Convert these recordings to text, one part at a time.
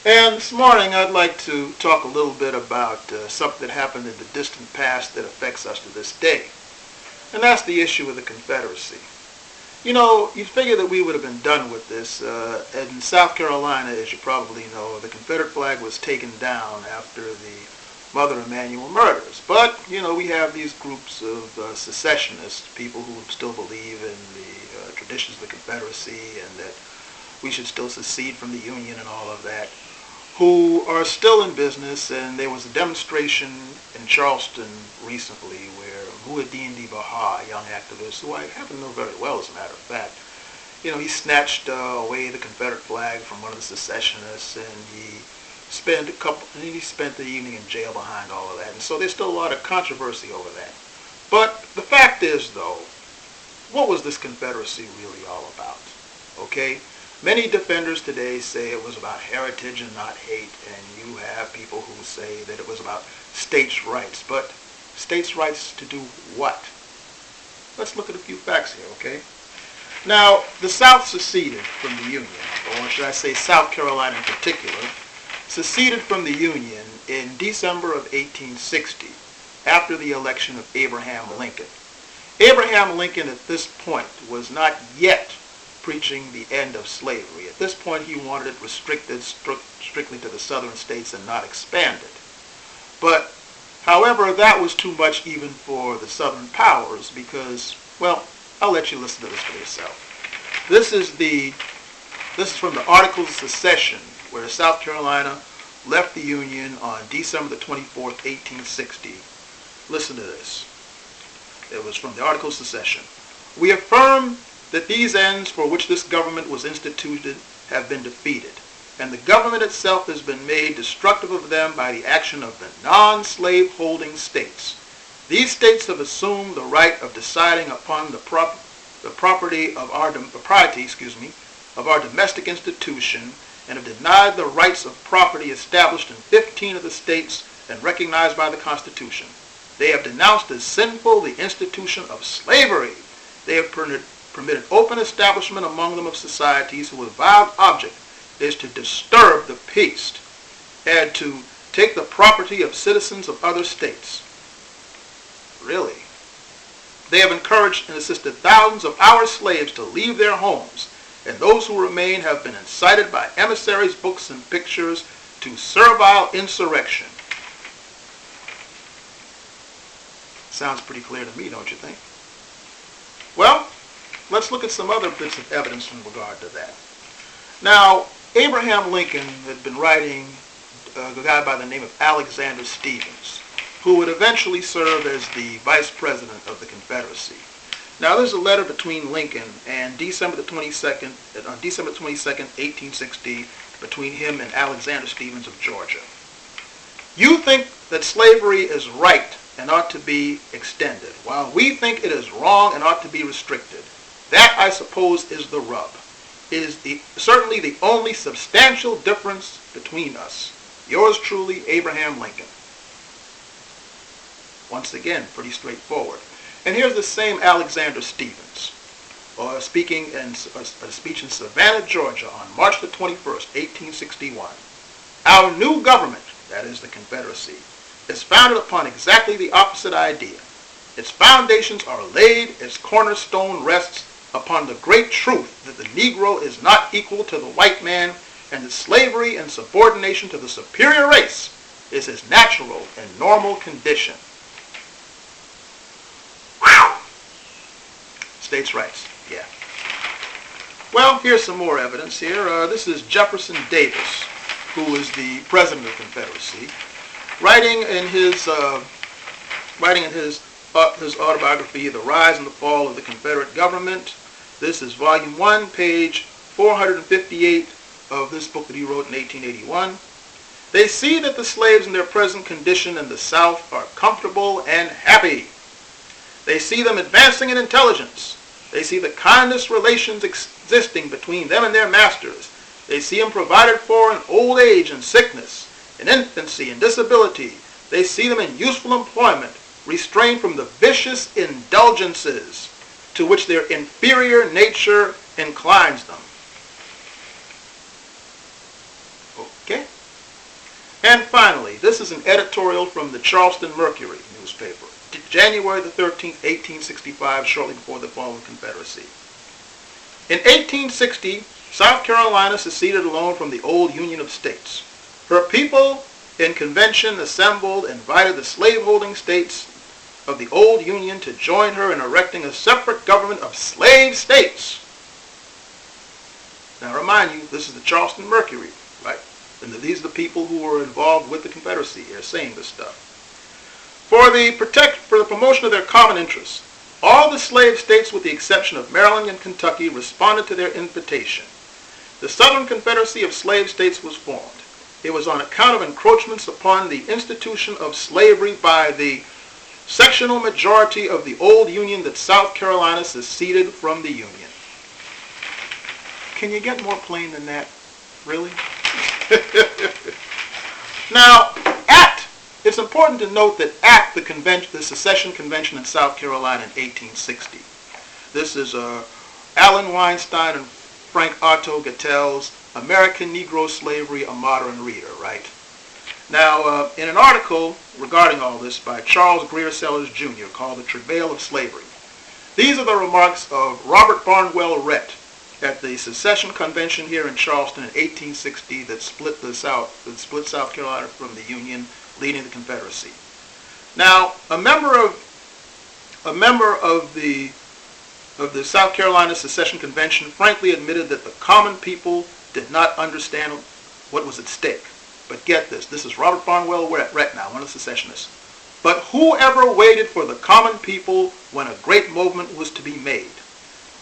And this morning I'd like to talk a little bit about something that happened in the distant past that affects us to this day. And that's the issue of the Confederacy. You know, you'd figure that we would have been done with this. In South Carolina, as you probably know, the Confederate flag was taken down after the Mother Emanuel murders. But, you know, we have these groups of secessionists, people who still believe in the traditions of the Confederacy and that we should still secede from the Union and all of that, who are still in business. And there was a demonstration in Charleston recently where Muhammad Baha, a young activist who I happen to know very well, as a matter of fact, you know, he snatched away the Confederate flag from one of the secessionists, and he spent the evening in jail behind all of that. And so there's still a lot of controversy over that. But the fact is, though, what was this Confederacy really all about? Okay? Many defenders today say it was about heritage and not hate, and you have people who say that it was about states' rights. But states' rights to do what? Let's look at a few facts here, okay? Now, the South seceded from the Union, or should I say South Carolina in particular, seceded from the Union in December of 1860, after the election of Abraham Lincoln. Abraham Lincoln at this point was not yet preaching the end of slavery. At this point, he wanted it restricted strictly to the southern states and not expanded. But, however, that was too much even for the southern powers because, well, I'll let you listen to this for yourself. This is from the Articles of Secession, where South Carolina left the Union on December the 24th, 1860. Listen to this. It was from the Articles of Secession. We affirm that these ends for which this government was instituted have been defeated, and the government itself has been made destructive of them by the action of the non-slave holding states. These states have assumed the right of deciding upon the propriety of our domestic institution, and have denied the rights of property established in 15 of the states and recognized by the Constitution. They have denounced as sinful the institution of slavery. They have permitted open establishment among them of societies whose avowed object is to disturb the peace and to take the property of citizens of other states. Really? They have encouraged and assisted thousands of our slaves to leave their homes, and those who remain have been incited by emissaries, books, and pictures to servile insurrection. Sounds pretty clear to me, don't you think? Well, let's look at some other bits of evidence in regard to that. Now, Abraham Lincoln had been writing a guy by the name of Alexander Stephens, who would eventually serve as the vice president of the Confederacy. Now, there's a letter between Lincoln and December 22nd, 1860, between him and Alexander Stephens of Georgia. You think that slavery is right and ought to be extended, while we think it is wrong and ought to be restricted. That, I suppose, is the rub. It is certainly the only substantial difference between us. Yours truly, Abraham Lincoln. Once again, pretty straightforward. And here's the same Alexander Stephens, speaking in a speech in Savannah, Georgia on March the 21st, 1861. Our new government, that is the Confederacy, is founded upon exactly the opposite idea. Its foundations are laid, its cornerstone rests upon the great truth that the Negro is not equal to the white man, and that slavery and subordination to the superior race is his natural and normal condition. Whew. States' rights, yeah. Well, here's some more evidence here. This is Jefferson Davis, who is the president of the Confederacy, writing in his autobiography, The Rise and the Fall of the Confederate Government. This is volume 1, page 458 of this book that he wrote in 1881. They see that the slaves in their present condition in the South are comfortable and happy. They see them advancing in intelligence. They see the kindest relations existing between them and their masters. They see them provided for in old age and sickness, in infancy and disability. They see them in useful employment, restrained from the vicious indulgences to which their inferior nature inclines them. Okay? And finally, this is an editorial from the Charleston Mercury newspaper, January the 13th, 1865, shortly before the fall of the Confederacy. In 1860, South Carolina seceded alone from the old Union of States. Her people in convention assembled and invited the slaveholding states of the old Union to join her in erecting a separate government of slave states. Now, I remind you, this is the Charleston Mercury, right? And these are the people who were involved with the Confederacy here saying this stuff. For the promotion of their common interests, all the slave states, with the exception of Maryland and Kentucky, responded to their invitation. The Southern Confederacy of Slave States was formed. It was on account of encroachments upon the institution of slavery by the sectional majority of the old Union that South Carolina seceded from the Union. Can you get more plain than that? Really? Now, it's important to note that at the Secession Convention in South Carolina in 1860, this is Allen Weinstein and Frank Otto Gattel's American Negro Slavery, a Modern Reader, right? Now, in an article regarding all this by Charles Greer Sellers, Jr., called The Travail of Slavery, these are the remarks of Robert Barnwell Rhett at the Secession Convention here in Charleston in 1860 that split South Carolina from the Union, leading the Confederacy. Now, a member of the South Carolina Secession Convention frankly admitted that the common people did not understand what was at stake. But get this is Robert Barnwell Rhett now, one of the secessionists. But whoever waited for the common people when a great movement was to be made?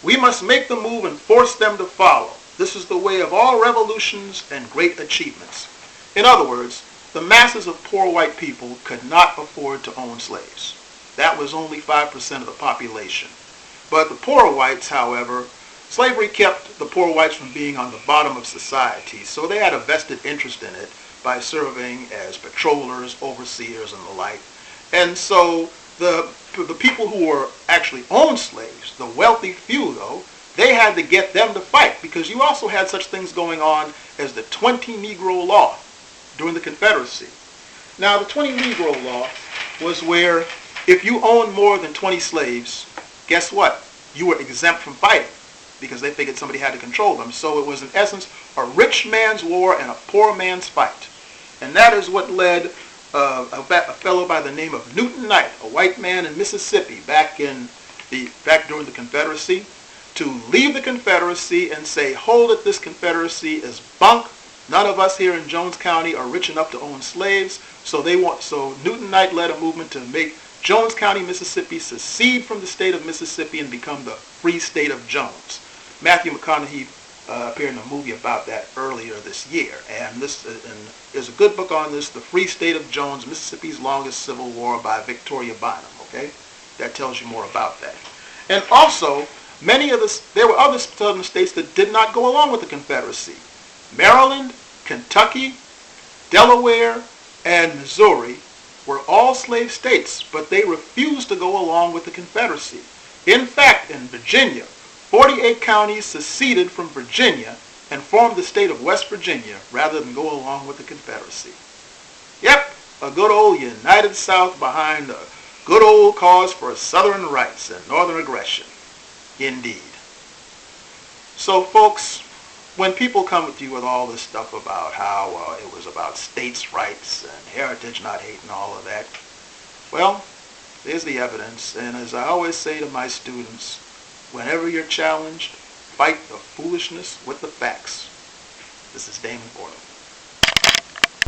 We must make the move and force them to follow. This is the way of all revolutions and great achievements. In other words, the masses of poor white people could not afford to own slaves. That was only 5% of the population. But the poor whites, however, slavery kept the poor whites from being on the bottom of society, so they had a vested interest in it by serving as patrollers, overseers, and the like. And so the people who were actually owned slaves, the wealthy few though, they had to get them to fight, because you also had such things going on as the 20 Negro Law during the Confederacy. Now, the 20 Negro Law was where if you owned more than 20 slaves, guess what? You were exempt from fighting, because they figured somebody had to control them. So it was, in essence, a rich man's war and a poor man's fight. And that is what led a fellow by the name of Newton Knight, a white man in Mississippi back during the Confederacy, to leave the Confederacy and say, hold it, this Confederacy is bunk. None of us here in Jones County are rich enough to own slaves. So Newton Knight led a movement to make Jones County, Mississippi secede from the state of Mississippi and become the free state of Jones. Matthew McConaughey appeared in a movie about that earlier this year. And there's a good book on this, The Free State of Jones, Mississippi's Longest Civil War by Victoria Bynum, okay? That tells you more about that. And also, there were other southern states that did not go along with the Confederacy. Maryland, Kentucky, Delaware, and Missouri were all slave states, but they refused to go along with the Confederacy. In fact, in Virginia, 48 counties seceded from Virginia and formed the state of West Virginia rather than go along with the Confederacy. Yep, a good old united South behind a good old cause for Southern rights and Northern aggression. Indeed. So, folks, when people come with you with all this stuff about how it was about states' rights and heritage not hate and all of that, well, there's the evidence. And as I always say to my students, whenever you're challenged, fight the foolishness with the facts. This is Damon Fordham.